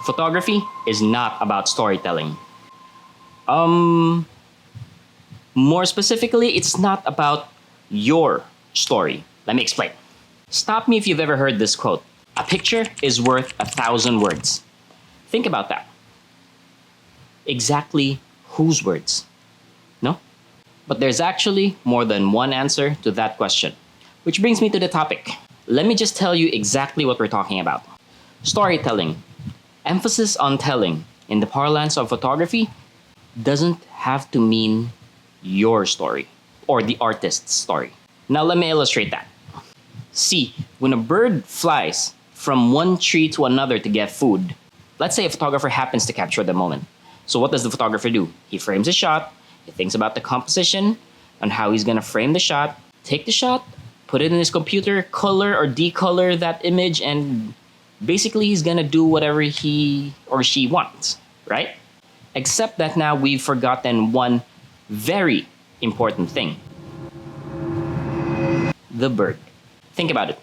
Photography is not about storytelling. Um, More specifically, it's not about your story. Let me explain. Stop me if you've ever heard this quote. A picture is worth 1,000 words. Think about that. Exactly whose words? No? But there's actually more than one answer to that question. Which brings me to the topic. Let me just tell you exactly what we're talking about. Storytelling. Emphasis on telling in the parlance of photography doesn't have to mean your story or the artist's story. Now let me illustrate that. See, when a bird flies from one tree to another to get food, let's say a photographer happens to capture the moment. So what does the photographer do? He frames a shot, he thinks about the composition and how he's gonna frame the shot, take the shot, put it in his computer, color or decolor that image, and basically he's gonna do whatever he or she wants, right? Except that now we've forgotten one very important thing. The bird. Think about it.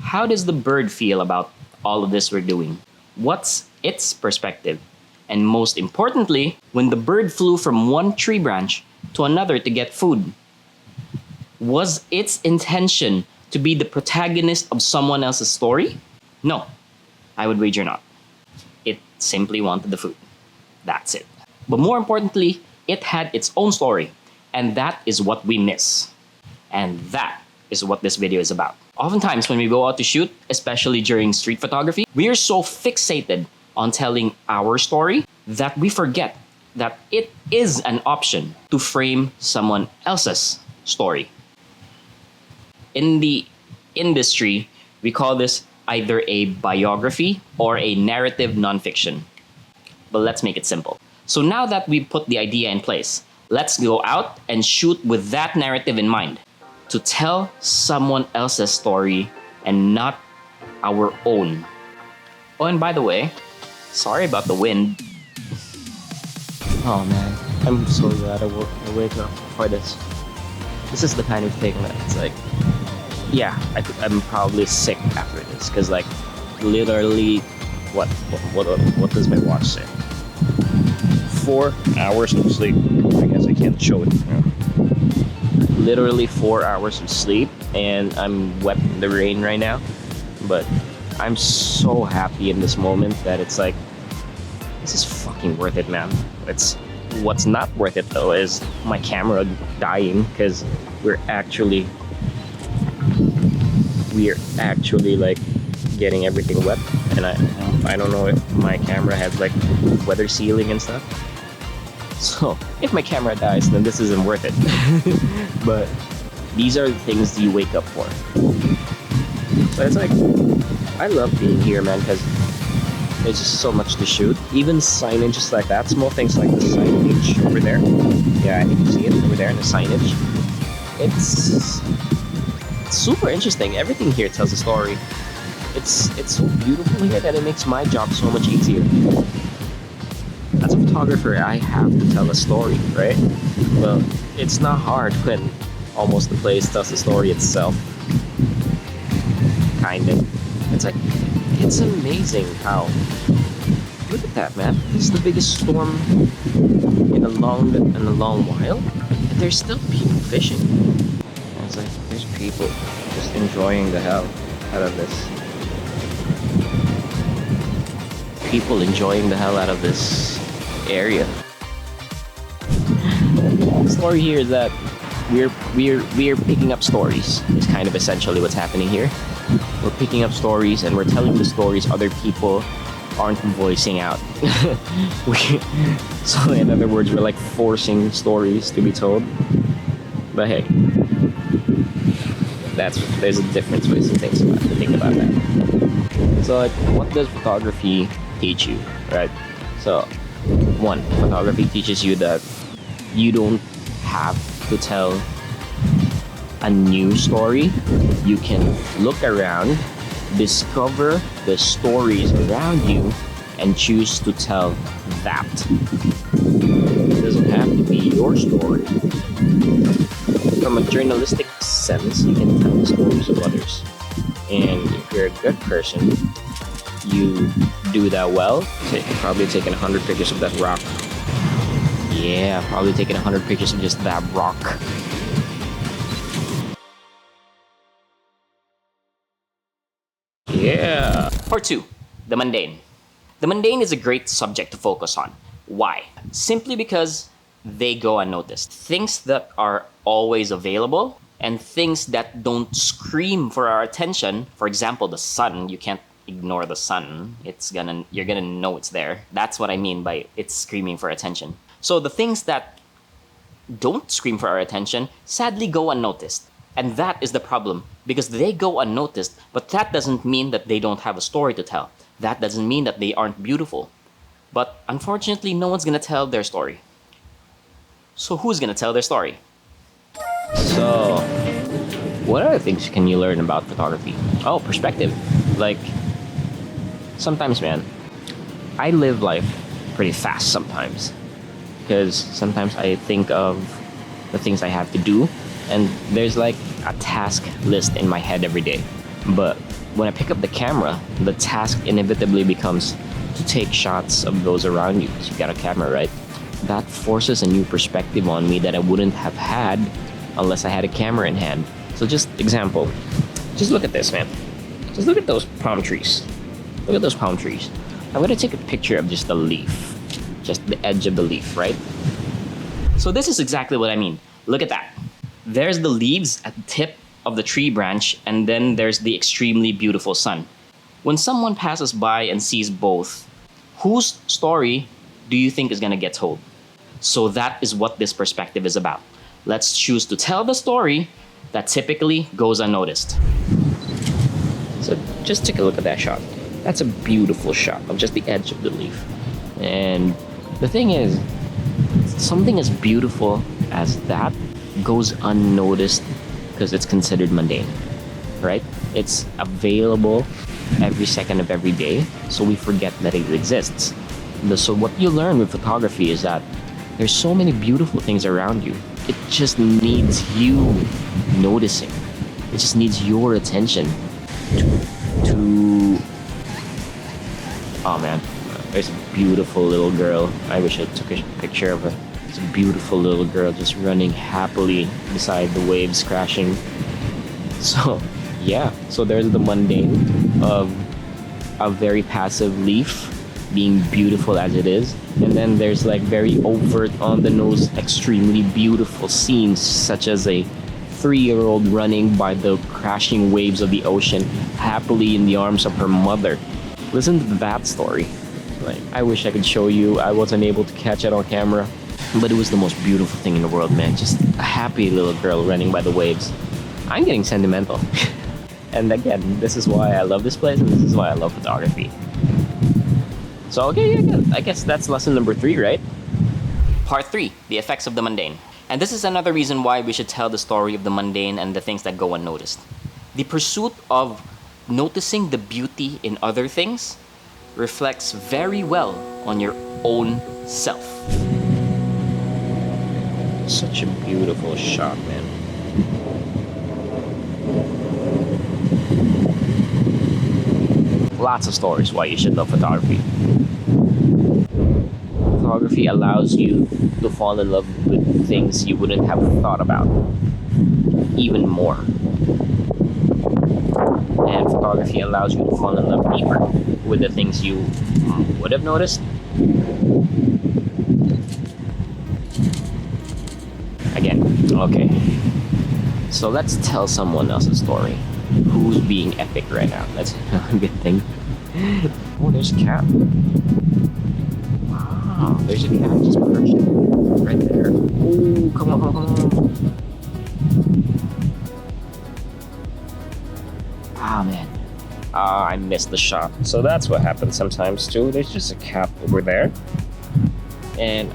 How does the bird feel about all of this we're doing? What's its perspective? And most importantly, when the bird flew from one tree branch to another to get food, was its intention to be the protagonist of someone else's story? No, I would wager not. It simply wanted the food. That's it. But more importantly, it had its own story, and that is what we miss. And that is what this video is about. Oftentimes when we go out to shoot, especially during street photography, we are so fixated on telling our story that we forget that it is an option to frame someone else's story. In the industry, we call this either a biography or a narrative nonfiction. But let's make it simple. So now that we've put the idea in place, let's go out and shoot with that narrative in mind, to tell someone else's story and not our own. Oh, and by the way, sorry about the wind. Oh man, I'm so glad I wake up for this. This is the kind of thing that it's like, yeah, I'm probably sick after this, because like literally, what does my watch say? 4 hours of sleep. I guess I can't show it. Yeah. Literally 4 hours of sleep, and I'm wet in the rain right now. But I'm so happy in this moment that it's like, this is fucking worth it, man. What's not worth it though is my camera dying, because we're actually like getting everything wet, and I don't know if my camera has like weather sealing and stuff. So if my camera dies, then this isn't worth it. But these are the things you wake up for. So it's like, I love being here, man, because there's just so much to shoot. Even signage just like that, small things like the signage over there. Yeah, I think you see it over there in the signage. It's super interesting. Everything here tells a story. It's so beautiful here that it makes my job so much easier. As a photographer, I have to tell a story, right? Well, it's not hard when almost the place tells the story itself. Kind of. It's like, it's amazing how, look at that, man. This is the biggest storm in a long while, and there's still people fishing. And it's like, there's people just enjoying the hell out of this. People enjoying the hell out of this area. The story here is that we're picking up stories. Is kind of essentially what's happening here. We're picking up stories and we're telling the stories other people aren't voicing out. So in other words, we're like forcing stories to be told. But hey, there's a difference ways to think about that. So like, what does photography teach you, right? So one, photography teaches you that you don't have to tell a new story. You can look around, discover the stories around you, and choose to tell that. It doesn't have to be your story. From a journalistic sense, you can tell the stories of others. And if you're a good person, you do that well. Probably taking 100 pictures of that rock. Yeah, probably taking 100 pictures of just that rock. Yeah. Part 2. The mundane. The mundane is a great subject to focus on. Why? Simply because they go unnoticed. Things that are always available and things that don't scream for our attention. For example, the sun. You can't ignore the sun. You're gonna know it's there. That's what I mean by it's screaming for attention. So the things that don't scream for our attention sadly go unnoticed. And that is the problem, because they go unnoticed, but that doesn't mean that they don't have a story to tell. That doesn't mean that they aren't beautiful. But unfortunately, no one's gonna tell their story. So who's gonna tell their story? So, what other things can you learn about photography? Oh, perspective. Like, sometimes, man, I live life pretty fast sometimes. Because sometimes I think of the things I have to do, and there's like a task list in my head every day. But when I pick up the camera, the task inevitably becomes to take shots of those around you, because you got a camera, right? That forces a new perspective on me that I wouldn't have had unless I had a camera in hand. So just example, just look at this, man. Just look at those palm trees. Look at those palm trees. I'm gonna take a picture of just the leaf, just the edge of the leaf, right? So this is exactly what I mean. Look at that. There's the leaves at the tip of the tree branch, and then there's the extremely beautiful sun. When someone passes by and sees both, whose story do you think is gonna get told? So that is what this perspective is about. Let's choose to tell the story that typically goes unnoticed. So just take a look at that shot. That's a beautiful shot of just the edge of the leaf. And the thing is, something as beautiful as that goes unnoticed because it's considered mundane, right? It's available every second of every day, so we forget that it exists. So what you learn with photography is that there's so many beautiful things around you. It just needs you noticing. It just needs your attention to oh man, there's a beautiful little girl. I wish I took a picture of her. It's a beautiful little girl just running happily beside the waves crashing. So yeah, so there's the mundane of a very passive leaf being beautiful as it is, and then there's like very overt on the nose extremely beautiful scenes, such as a 3-year-old running by the crashing waves of the ocean happily in the arms of her mother. Listen to that story. Like, I wish I could show you. I wasn't able to catch it on camera, but it was the most beautiful thing in the world, man. Just a happy little girl running by the waves. I'm getting sentimental. And again, this is why I love this place, and this is why I love photography. So okay, yeah, I guess that's lesson number 3, right? Part 3, the effects of the mundane. And this is another reason why we should tell the story of the mundane and the things that go unnoticed. The pursuit of noticing the beauty in other things reflects very well on your own self. Such a beautiful shot, man. Lots of stories why you should love photography. Photography allows you to fall in love with things you wouldn't have thought about even more. And photography allows you to fall in love deeper with the things you would have noticed. Again, okay. So let's tell someone else's story. Who's being epic right now? That's a good thing. Oh, there's a cat. Wow, there's a cat just perched right there. Oh, come on, come on. Ah, man. I missed the shot. So that's what happens sometimes too. There's just a cat over there. And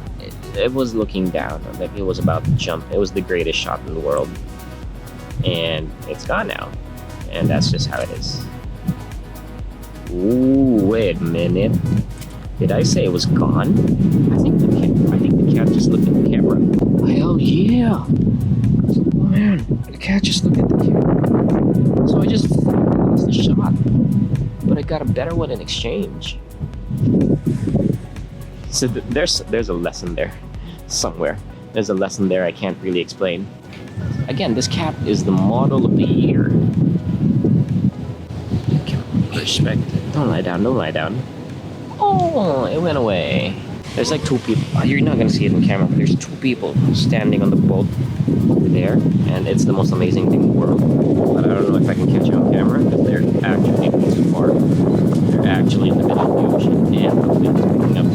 it was looking down. Like it was about to jump. It was the greatest shot in the world. And it's gone now. And that's just how it is. Ooh, wait a minute. Did I say it was gone? I think the cat just looked at the camera. Hell yeah! Oh man, the cat just looked at the camera. So I just lost the shot, but I got a better one in exchange. So there's a lesson there somewhere. There's a lesson there I can't really explain. Again, this cat is the model of the year. Perspective. Don't lie down. Don't lie down. Oh, it went away. There's like two people. You're not gonna see it in camera, but there's two people standing on the boat over there, and it's the most amazing thing in the world. But I don't know if I can catch it on camera because they're actually too far. They're actually in the middle of the ocean, and the wind is picking up.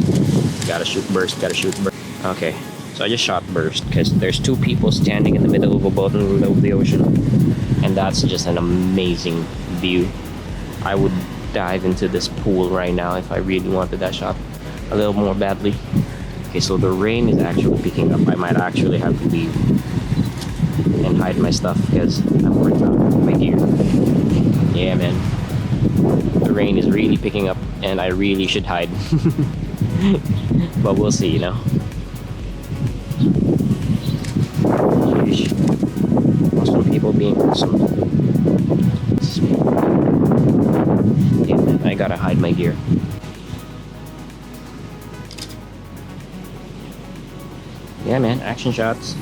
Gotta shoot burst. Gotta shoot burst. Okay, so I just shot burst because there's two people standing in the middle of a boat in the middle of the ocean, and that's just an amazing view. I would dive into this pool right now if I really wanted that shot a little more badly. Okay, so the rain is actually picking up. I might actually have to leave and hide my stuff because I'm worried about my gear. Yeah, man. The rain is really picking up and I really should hide. But we'll see, you know. Sheesh. Some people being awesome. Yeah, man, I gotta hide my gear. Yeah, man, action shots.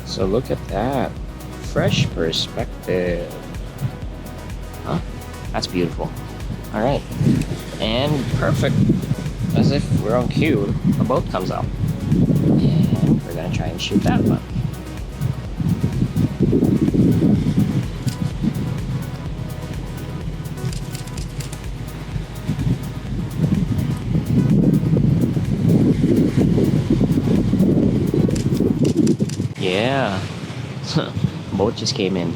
So look at that. Fresh perspective. Huh? That's beautiful. Alright. And perfect. As if we're on cue, a boat comes up. And we're gonna try and shoot that one. Yeah. Boat just came in.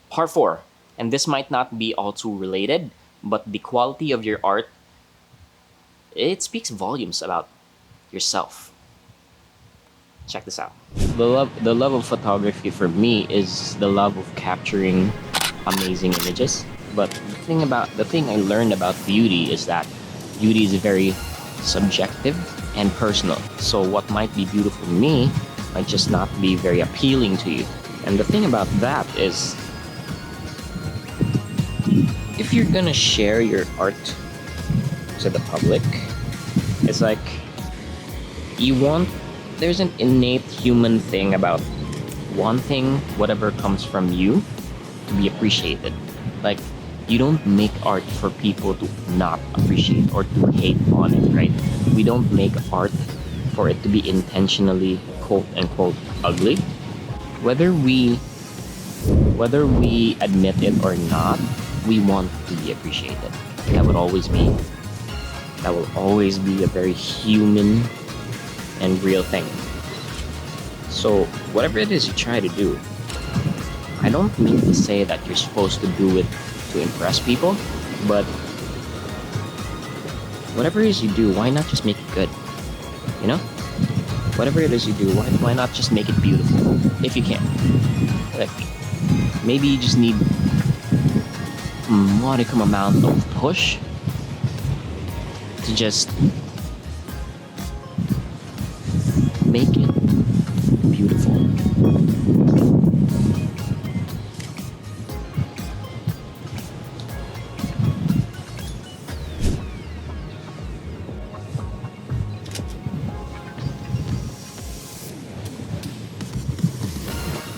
Part 4. And this might not be all too related, but the quality of your art, it speaks volumes about yourself. Check this out. The love of photography for me is the love of capturing amazing images. But the thing I learned about beauty is that beauty is very subjective and personal. So what might be beautiful to me might just not be very appealing to you. And the thing about that is, if you're gonna share your art to the public, it's like there's an innate human thing about wanting whatever comes from you to be appreciated. Like, you don't make art for people to not appreciate or to hate on it, right? We don't make art for it to be intentionally quote unquote ugly. Whether we admit it or not, we want to be appreciated. That will always be a very human and real thing. So whatever it is you try to do, I don't mean to say that you're supposed to do it to impress people, but whatever it is you do, why not just make it good? You know? Whatever it is you do, why not just make it beautiful? If you can. Like, maybe you just need a modicum amount of push to just make it beautiful.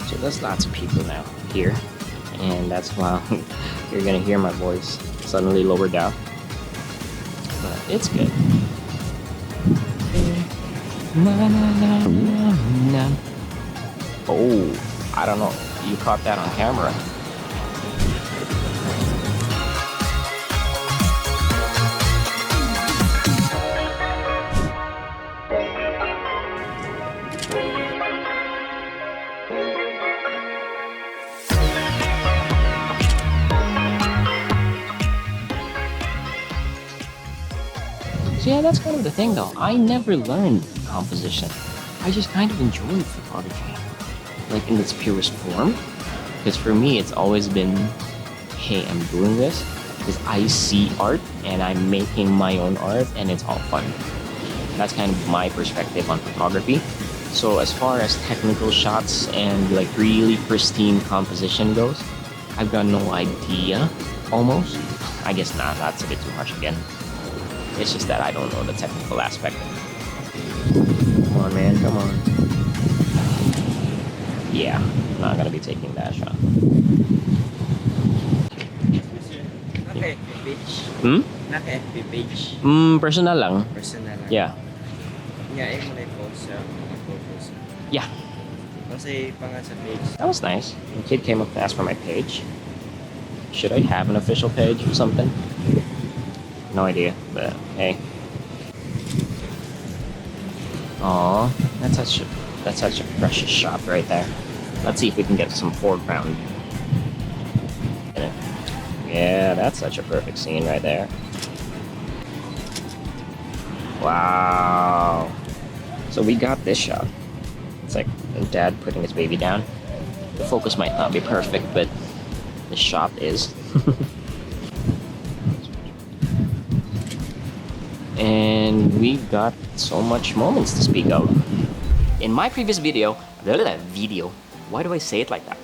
So there's lots of people now here, and that's why you're gonna hear my voice suddenly lower down. But it's good. Oh, I don't know. You caught that on camera. So yeah, that's kind of the thing though. I never learned composition. I just kind of enjoyed photography, like in its purest form. Because for me, it's always been, hey, I'm doing this because I see art and I'm making my own art and it's all fun. That's kind of my perspective on photography. So as far as technical shots and like really pristine composition goes, I've got no idea almost. I guess not. That's a bit too harsh again. It's just that I don't know the technical aspect. Come on, man. Come on. Yeah, I'm not gonna be taking that shot. Naka-FB page. Hmm? Naka-FB page. Personal lang. Personal lang. Yeah. Nga, mo na i-post sa mga photos. Yeah. Kasi pa nga sa page. That was nice. The kid came up to ask for my page. Should I have an official page or something? No idea, but hey. Aw, that's such a precious shot right there. Let's see if we can get some foreground in it. Yeah, that's such a perfect scene right there. Wow. So we got this shot. It's like dad putting his baby down. The focus might not be perfect, but the shot is. And we got so much moments to speak of. In my previous video, why do I say it like that?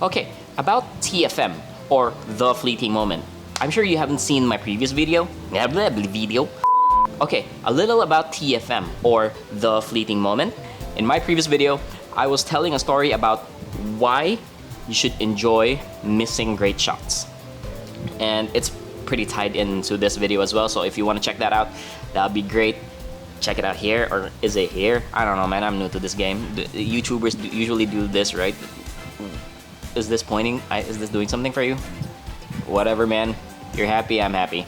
Okay, about TFM, or the fleeting moment. I'm sure you haven't seen my previous video. Okay, a little about TFM, or the fleeting moment. In my previous video, I was telling a story about why you should enjoy missing great shots. And it's pretty tied into this video as well, so if you want to check that out, that'll be great. Check it out here, or is it here? I don't know, man, I'm new to this game. YouTubers usually do this, right? Is this pointing? Is this doing something for you? Whatever, man. You're happy, I'm happy.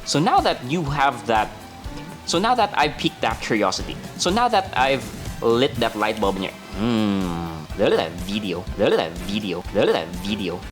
So now that you have that, so now that I've piqued that curiosity, so now that I've lit that light bulb in your, look at that video,